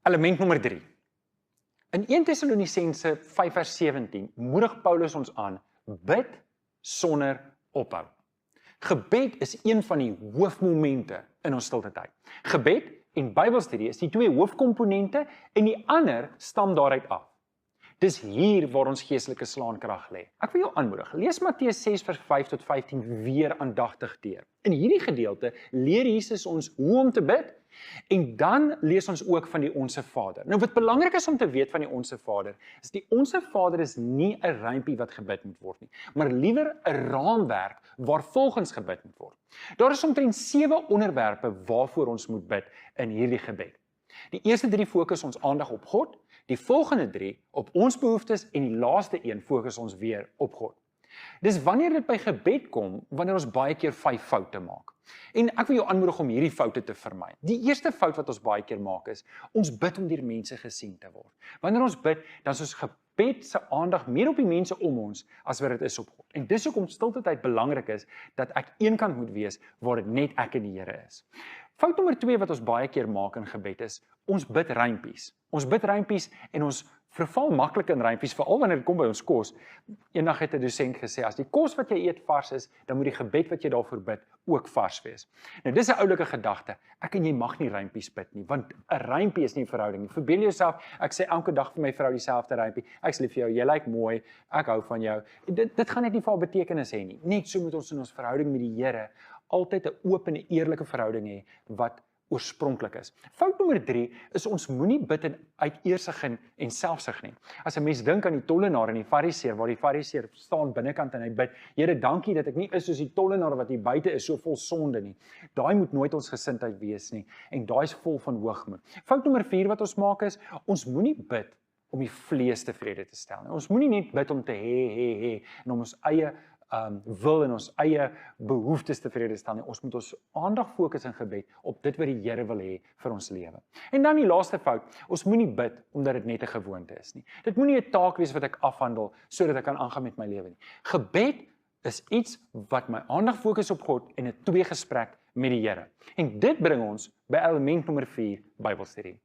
Element nommer 3. In 1 Tessalonisense 5 vers 17 moedig Paulus ons aan, bid sonder ophou. Gebed is een van die hoofmomente in ons stilte tyd. Gebed en Bybelstudie is die twee hoofkomponente en die ander stam daaruit af. Dis hier waar ons geestelike slaankrag lê. Ek wil jou aanmoedig, lees Matteus 6 vers 5 tot 15 weer aandagtig deur. In hierdie gedeelte leer Jesus ons hoe om te bid en dan lees ons ook van die Onse Vader. Nou wat belangrik is om te weet van die Onse Vader, is die Onse Vader is nie 'n rympie wat gebid moet word nie, maar liewer 'n raamwerk waar volgens gebid moet word. Daar is omtrent 7 onderwerpe waarvoor ons moet bid in hierdie gebed. Die eerste 3 fokus ons aandag op God, die volgende 3 op ons behoeftes en die laaste een fokus ons weer op God. Dis wanneer dit by gebed kom, wanneer ons baie keer 5 foute maak. En ek wil jou aanmoedig om hierdie foute te vermy. Die eerste fout wat ons baie keer maak is, ons bid om deur mense gesien te word. Wanneer ons bid, dan is ons gebed se aandag meer op die mense om ons, as wat dit is op God. En dis hoekom stilte tyd belangrik is, dat ek eenkant moet wees, waar dit net ek en die Here is. Fout nommer 2 wat ons baie keer maak in gebed is, ons bid rympies. Ons bid rympies en ons verval maklik in rympies, veral wanneer dit kom by ons kos. Eendag het 'n dosent gesê, as die kos wat jy eet vars is, dan moet die gebed wat jy daarvoor bid ook vars wees. Nou dis 'n oulike gedagte. Ek en jy mag nie rympies bid nie, want 'n rympie is nie 'n verhouding nie. Verbeel jouself, ek sê elke dag vir my vrou dieselfde rympie. Ek's lief vir jou, jy lyk mooi, ek hou van jou. Dit gaan net nie vir haar betekenis hê nie. Net so moet ons in ons verhouding met die Here altyd 'n oop en 'n eerlike verhouding hê wat oorspronklik is. Fout nommer 3 is ons moenie bid uit eersug en selfsug nie. As 'n mens dink aan die tollenaar en die fariseer, waar die fariseer staan binnekant en hy bid, Here, dankie dat ek nie is soos die tollenaar wat hier buite is, so vol sonde nie. Daai moet nooit ons gesindheid wees nie, en daai is vol van hoogmoed. Fout nommer 4 wat ons maak is, ons moenie bid om die vlees tevrede te stel nie. Ons moenie net bid om te hê, en om ons eie wil en ons eie behoeftes tevrede stel nie. Ons moet ons aandag fokus in gebed op dit wat die Here wil hê vir ons lewe. En dan die laaste fout, ons moenie bid omdat dit net 'n gewoonte is nie. Dit moenie 'n taak wees wat ek afhandel sodat ek kan aangaan met my lewe nie. Gebed is iets wat my aandag fokus op God en 'n tweegesprek met die Here. En dit bring ons by element nommer 4, Bybelstudie.